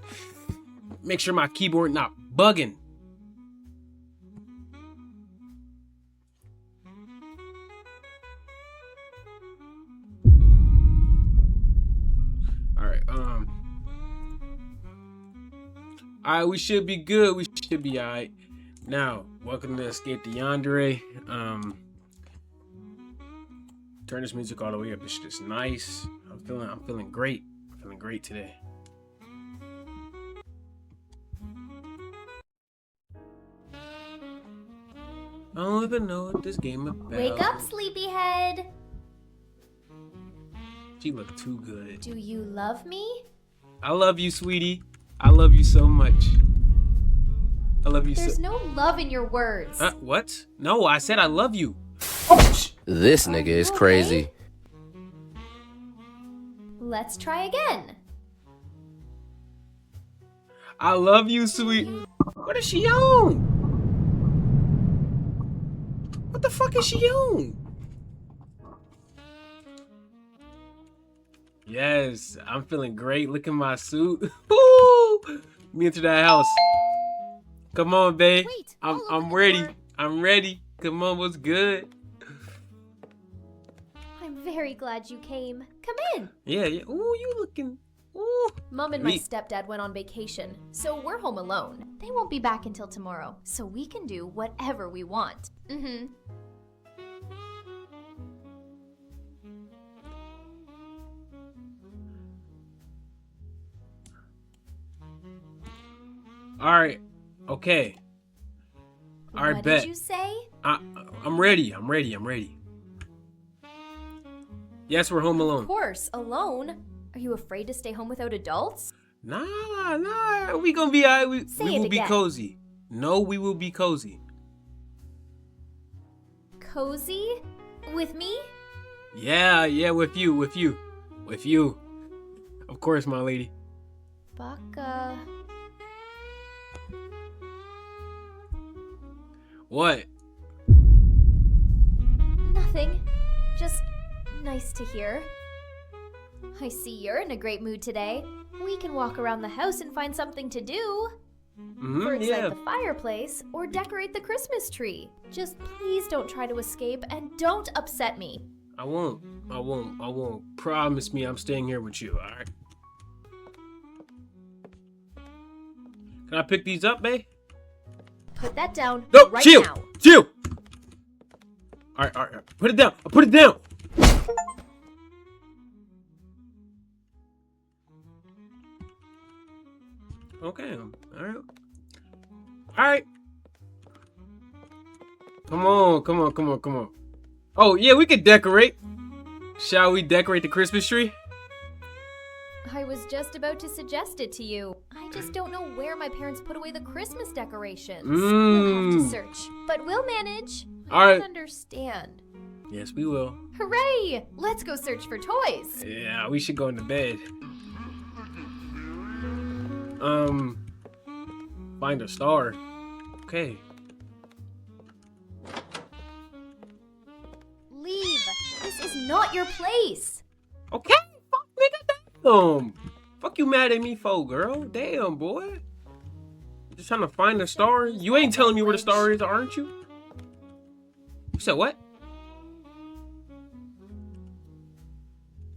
on. Make sure my keyboard not bugging. Alright, we should be good. We should be alright. Now, welcome to Escape to Yandere. Turn this music all the way up. It's just nice. I'm feeling great. I'm feeling great today. I don't even know what this game is about. Wake up, sleepyhead. She looked too good. Do you love me? I love you, sweetie. I love you so much. I love you so. There's no love in your words. What? No, I said I love you. This nigga is crazy. Let's try again. I love you, sweet. What is she on? What the fuck is she on? Yes, I'm feeling great. Look at my suit. Woo! Me into that house. Come on, babe. Wait, I'm ready. I'm ready. Come on, what's good? I'm very glad you came. Come in. Yeah. Ooh, you looking. Ooh. Mom and my stepdad went on vacation, so we're home alone. They won't be back until tomorrow, so we can do whatever we want. All right. Okay. All right, What bet. did you say? I'm ready. I'm ready. Yes, we're home alone. Of course, alone. Are you afraid to stay home without adults? Nah. We gonna be alright. We will be again. cozy. No, we will be cozy. Cozy? With me? Yeah, with you. Of course, my lady. Baka. What? Nothing. Just nice to hear. I see you're in a great mood today. We can walk around the house and find something to do. For inside the fireplace or decorate the Christmas tree. Just please don't try to escape and don't upset me. I won't. Promise me I'm staying here with you, alright? Can I pick these up, babe? Put that down right chill! now. Chill! Alright. Put it down. Put it down! Okay, alright. Come on. Oh, yeah, we could decorate. Shall we decorate the Christmas tree? I was just about to suggest it to you. I just don't know where my parents put away the Christmas decorations. We'll have to search, but we'll manage. I don't understand. Yes, we will. Hooray! Let's go search for toys. Yeah, we should go into bed. Find a star. Okay. Leave. This is not your place. Okay, fuck nigga, damn. Fuck you mad at me for, girl? Damn, boy. Just trying to find a star. You ain't telling me where the star is, aren't you? You said what?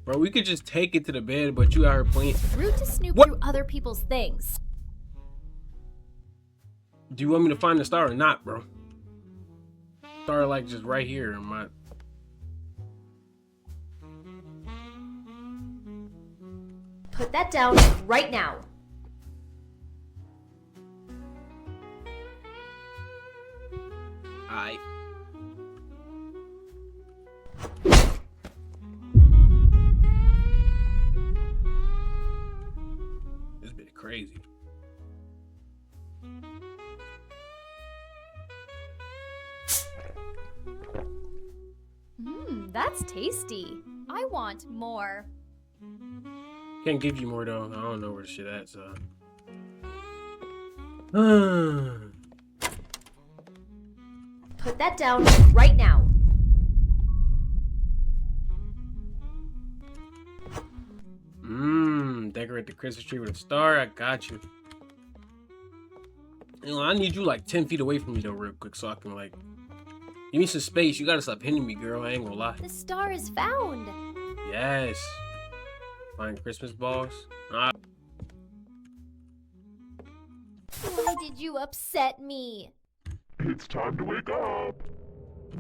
Bro, we could just take it to the bed, but you out here playing. Rude to snoop What? through other people's things. Do you want me to find the star or not, bro? Star like just right here in my. Put that down right now. Alright. This bit crazy. That's tasty. I want more. Can't give you more though. I don't know where the shit at, so. Put that down right now. Decorate the Christmas tree with a star. I got you. You know, I need you like 10 feet away from me though, real quick, so I can like give me some space. You gotta stop hitting me, girl. I ain't gonna lie. The star is found. Yes. Find Christmas balls. Why did you upset me? It's time to wake up.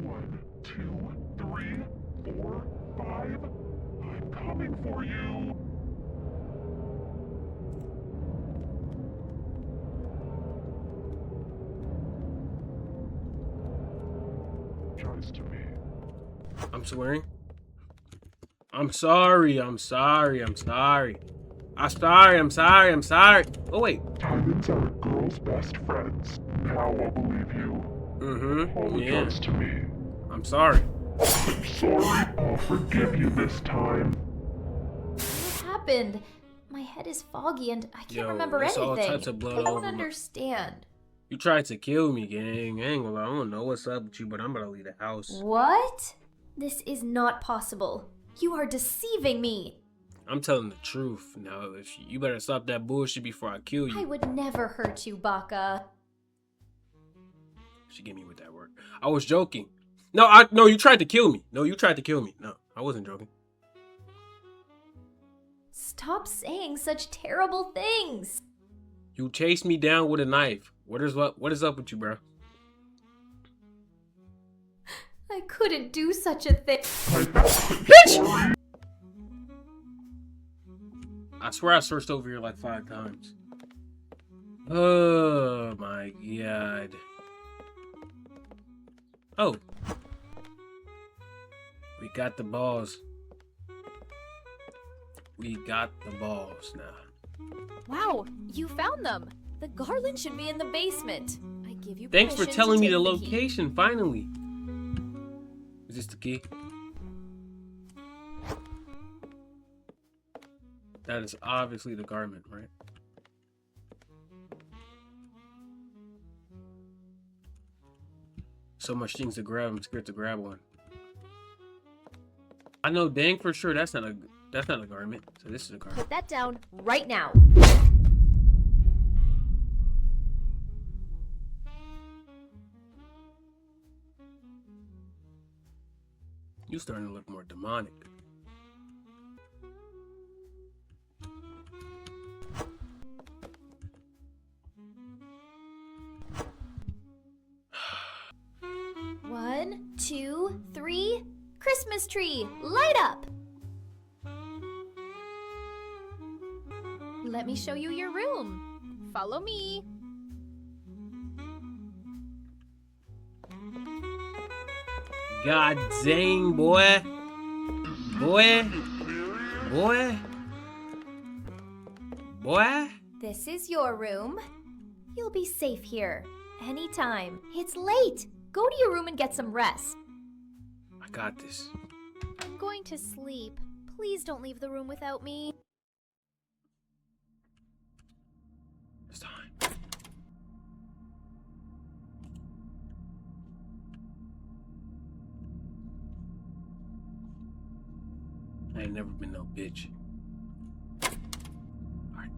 1, 2, 3, 4, 5. I'm coming for you. Apologize to me. I'm swearing. I'm sorry. I'm sorry. I'm sorry. I'm sorry. I'm sorry. I'm sorry. Oh wait. Diamonds are a girl's best friends. Now I'll believe you. Yeah. Apologize to me. I'm sorry. I'm sorry. I'll forgive you this time. What happened? My head is foggy and I can't remember there's anything. all types of blood I don't over my- understand. You tried to kill me, gang. I ain't gonna lie. I don't know what's up with you, but I'm gonna leave the house. What? This is not possible. You are deceiving me. I'm telling the truth. Now, if you better stop that bullshit before I kill you. I would never hurt you, Baka. She get me with that word. I was joking. No, you tried to kill me. No, you tried to kill me. No, I wasn't joking. Stop saying such terrible things. You chased me down with a knife. What is up with you, bro? I couldn't do such a thing. Bitch! I swear I searched over here like 5 times. Oh my god. Oh. We got the balls. We got the balls now. Wow, you found them. The garland should be in the basement. I give you Thanks for permission to telling me take the the key. location, finally. Is this the key? That is obviously the garment, right? So much things to grab. I'm scared to grab one. I know dang for sure that's not a garment. So this is a garment. Put that down right now. You starting to look more demonic. One, two, three. Christmas tree, light up. Let me show you your room. Follow me. God dang, boy. Boy. This is your room. You'll be safe here anytime. It's late. Go to your room and get some rest. I got this. I'm going to sleep. Please don't leave the room without me. It's time. I ain't never been no bitch. Alright.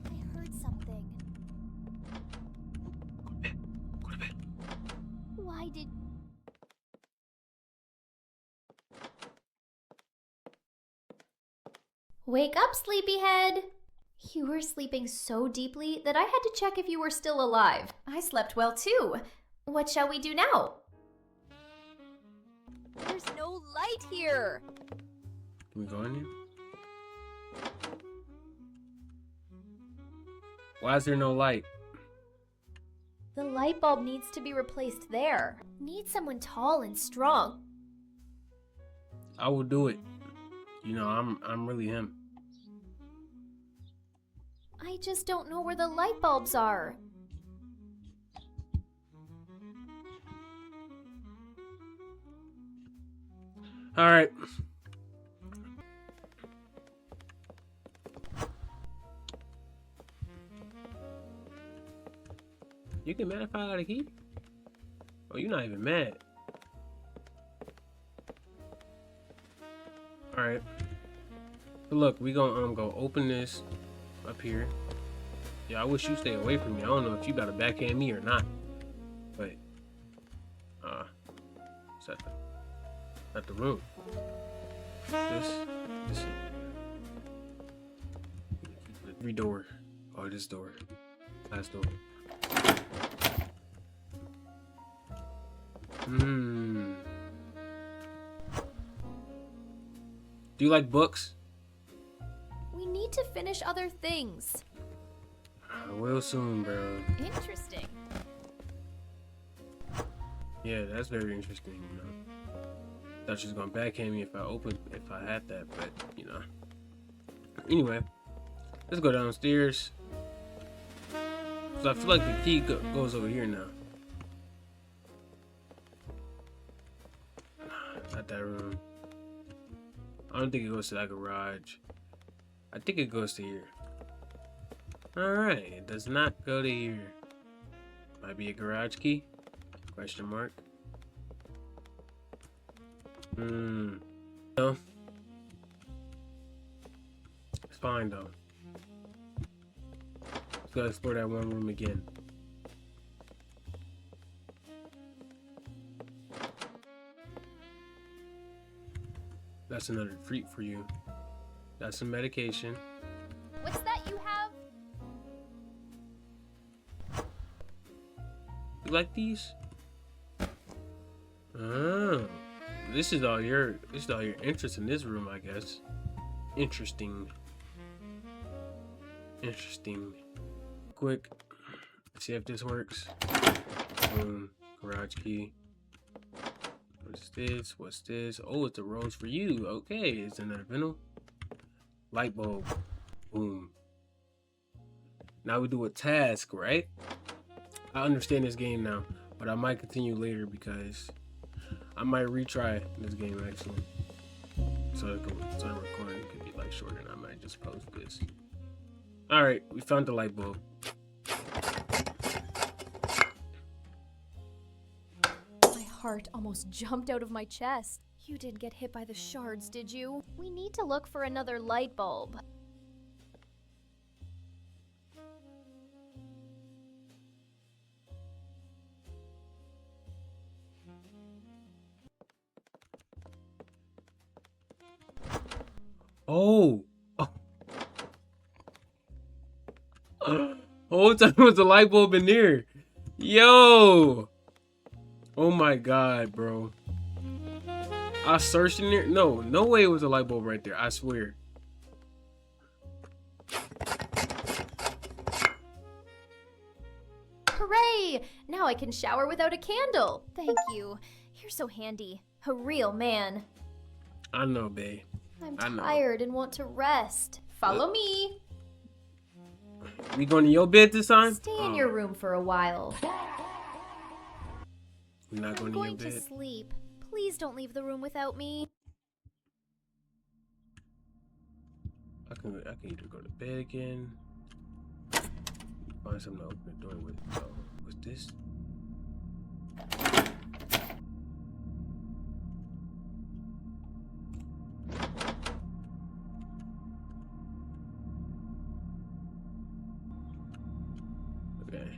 I heard something. Go to bed. Why did... Wake up, sleepyhead! You were sleeping so deeply that I had to check if you were still alive. I slept well too. What shall we do now? There's no light here. Can we go in here? Why is there no light? The light bulb needs to be replaced there. Need someone tall and strong. I will do it. You know, I'm really him. I just don't know where the light bulbs are. All right. You get mad if I got a key? Oh, you're not even mad. All right. But look, we gonna go open this up here. Yeah, I wish you stay away from me. I don't know if you got to backhand me or not, but it's at the room. This every door. Oh, this door. Last door. Do you like books? We need to finish other things. I will soon, bro. Interesting. Yeah, that's very interesting, you know. Thought she was gonna backhand me if I had that, but you know. Anyway, let's go downstairs. So I feel like the key goes over here now. Not that room. I don't think it goes to that garage. I think it goes to here. Alright, it does not go to here. Might be a garage key? Question mark. No. It's fine though. Let's go explore that one room again. That's another treat for you. That's some medication. What's that you have? You like these? Oh, this is all your interest in this room, I guess. Interesting. Quick, see if this works. Boom, garage key. What's this? What's this? Oh, it's a rose for you. Okay, it's another vinyl. Light bulb. Boom. Now we do a task, right? I understand this game now, but I might continue later because I might retry this game actually. So the recording could be like shorter and I might just post this. Alright, we found the light bulb. My heart almost jumped out of my chest. You didn't get hit by the shards, did you? We need to look for another light bulb. Oh. Whole time was the light bulb in there. Yo. Oh my god, bro. I searched in there. No way it was a light bulb right there. I swear. Hooray! Now I can shower without a candle. Thank you. You're so handy. A real man. I know, babe. I'm tired and want to rest. Follow me. We going to your bed this time? Stay in your room for a while. We're not I'm going going to to your bed. sleep. Please don't leave the room without me. I can either go to bed again. Find something to open the door with. So what's this? Okay.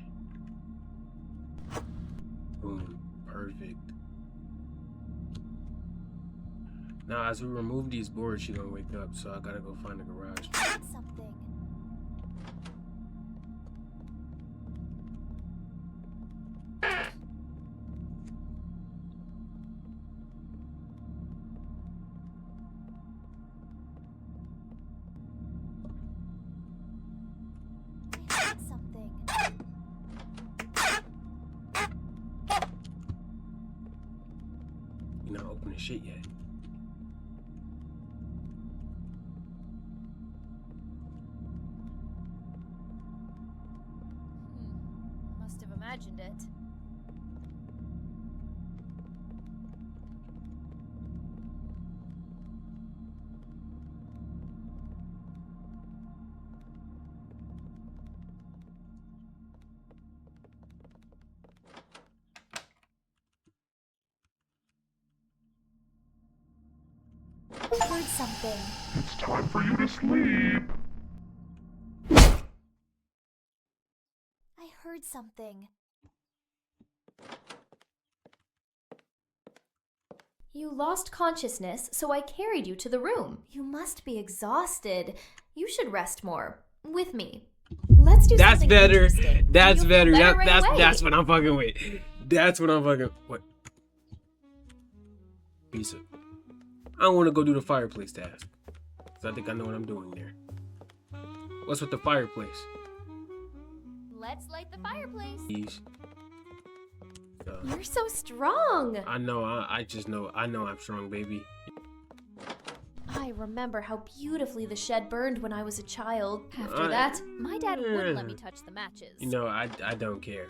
Boom. Perfect. Now, as we remove these boards, she's gonna wake up, so I gotta go find the garage. That's something. That's something. You're not opening shit yet. Must have imagined it. I heard something. It's time for you to sleep. I heard something. You lost consciousness, so I carried you to the room. You must be exhausted. You should rest more. With me. Let's do That's something better. interesting. That's You'll better. feel Yep, right away. that's what I'm fucking with. That's what I'm fucking. What? Pizza. I don't want to go do the fireplace task. So I think I know what I'm doing there. What's with the fireplace? Let's light the fireplace. Please. So, You're so strong. I know. I just know. I know I'm strong, baby. I remember how beautifully the shed burned when I was a child. After that, my dad wouldn't let me touch the matches. You know, I don't care.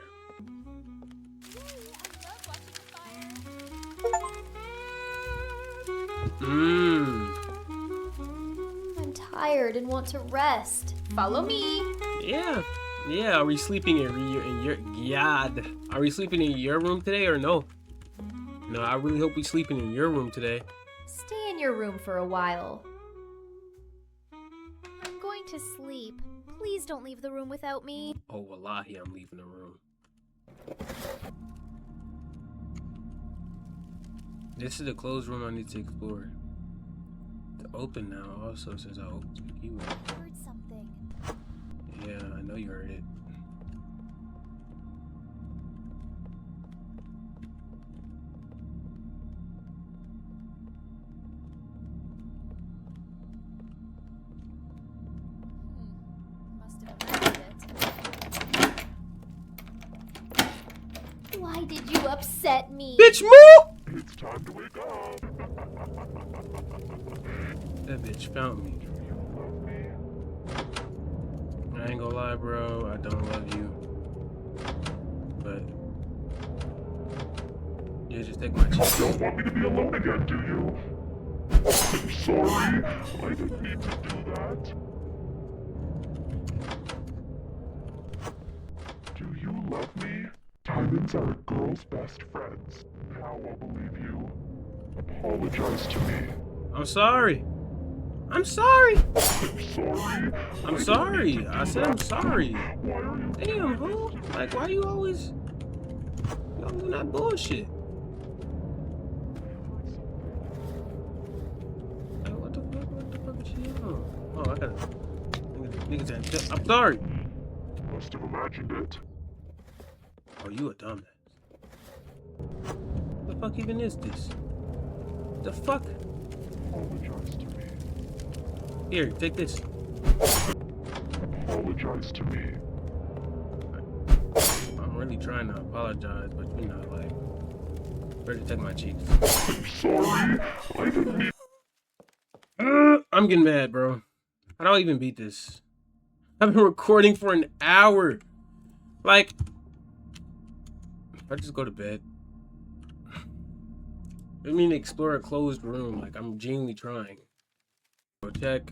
I'm tired and want to rest. Follow me. Yeah. Yeah. Are we sleeping in your yard? Are we sleeping in your room today or no? No, I really hope we sleeping in your room today. Stay in your room for a while. I'm going to sleep. Please don't leave the room without me. Oh, wallahi, I'm leaving the room. This is the closed room I need to explore. It's open now also since I opened the key. I heard something. Yeah, I know you heard it. Must have imagined it. Why did you upset me? Bitch, move! It's time to wake up. That bitch found me. Do you love me? I ain't gonna lie, bro. I don't love you. But yeah, just take my You chance. don't want me to be alone again, do you? I'm sorry. I didn't mean to do that. Do you love me? Diamonds are a girl's best friends. Now I'll believe you. Apologize to me. I'm sorry. I'm sorry. I'm sorry. I'm sorry. I said I'm sorry. Why are you? Damn, who? Like, why you always doing that bullshit? Like, what the fuck? What the fuck is she on? Oh, I gotta. Niggas, I'm sorry. Must have imagined it. Oh, you a dumbass. What the fuck even is this? The fuck? Apologize to me. Here, take this. Apologize to me. I'm really trying to apologize, but you know, like, better take my cheeks. I'm sorry. I didn't mean. I'm getting mad, bro. How do I even beat this? I've been recording for an hour. Like, if I just go to bed. I mean, explore a closed room. Like, I'm genuinely trying. Go check.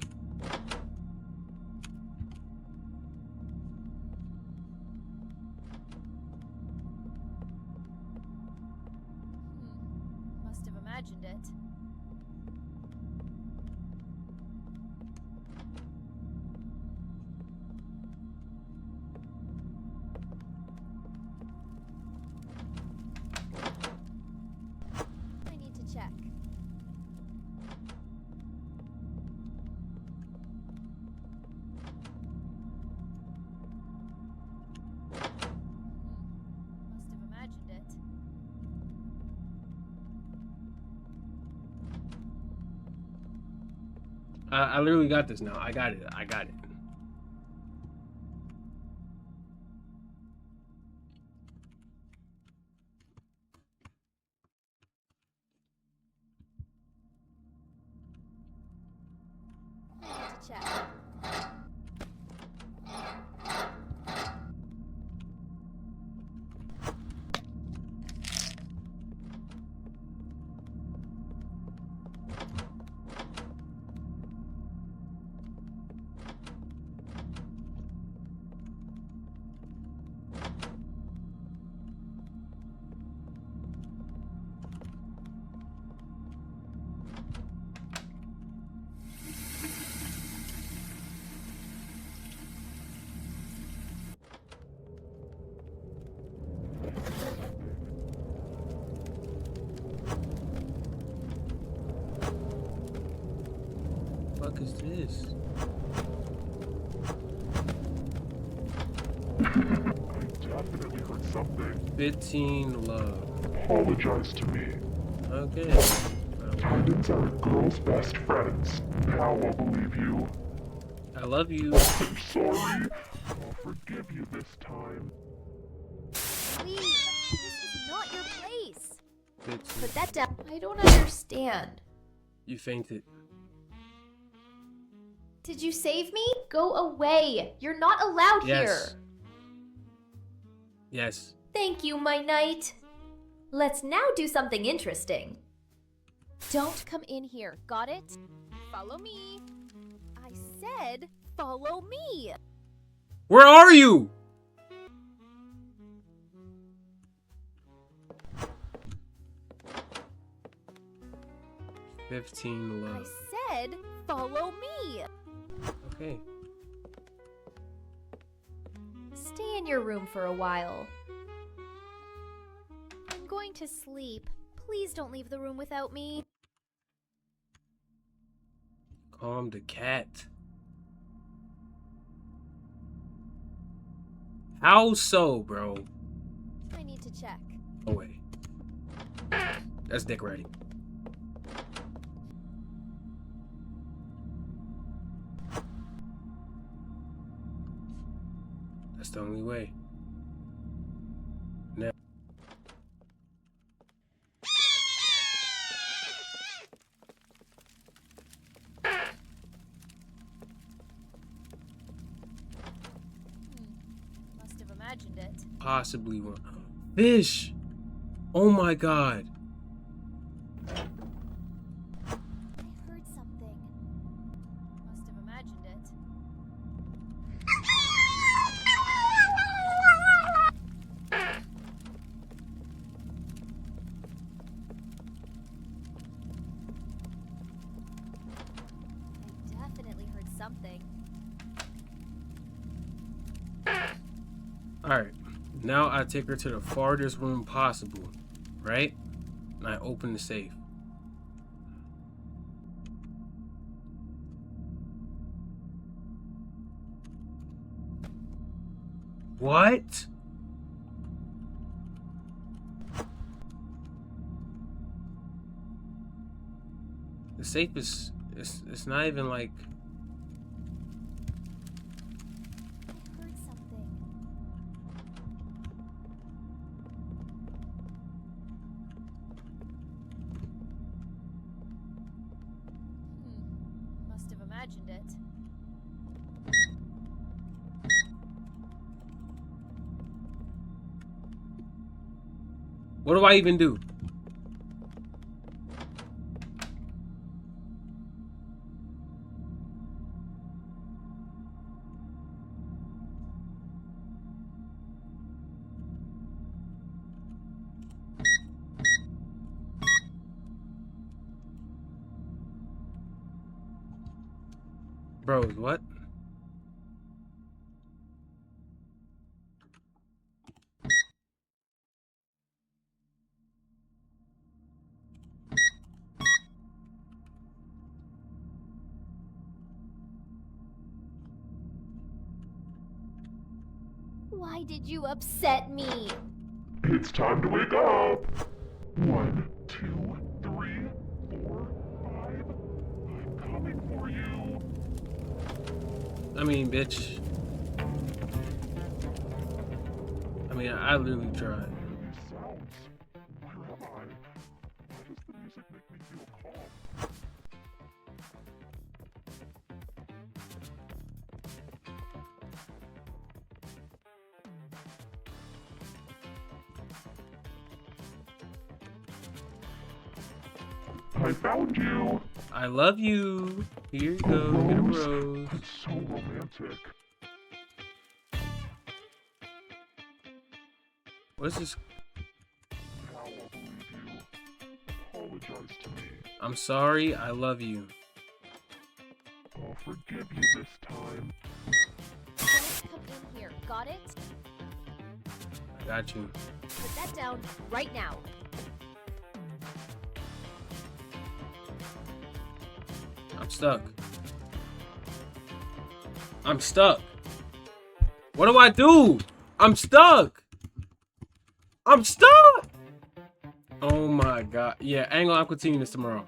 Must have imagined it. I need to check. Must have imagined it. I literally got this now. I got it. I got it. I need to check. fuck is this? I definitely heard something. 15 love. Apologize to me. Okay. Diamonds are a girl's best friends. Now I'll believe you. I love you. I'm sorry. I'll forgive you this time. Leave. This is not your place. 15. Put that down. I don't understand. You fainted. Did you save me? Go away. You're not allowed Yes. here. Yes. Thank you, my knight. Let's now do something interesting. Don't come in here, got it? Follow me. I said follow me. Where are you? $15 I love. said follow me. Okay. Stay in your room for a while. I'm going to sleep. Please don't leave the room without me. Calm the cat. How so, bro? I need to check. Oh wait. That's dick ready. That's the only way. Now. Must have imagined it. Possibly one. Fish! Oh my god. I heard something. Must have imagined it. I definitely heard something. Alright. Now I take her to the farthest room possible. Right? And I open the safe. What? The safe is it's not even like I heard something. Must have imagined it. what do I even do? Bros, what? Why did you upset me? It's time to wake up. 1, 2, 3, 4, 5. I'm coming for you. I mean, bitch. I mean, I literally tried. These sounds. Where am I? Why does the music make me feel calm? I found you. I love you. Here you go. Get a rose. That's so romantic. What is this? Now I'll believe you. Apologize to me. I'm sorry. I love you. I'll forgive you this time. Don't come in here, got it? I got you. Put that down right now. I'm stuck. I'm stuck. What do I do? I'm stuck. I'm stuck. Oh my god. Yeah, Angle, I'll continue this tomorrow.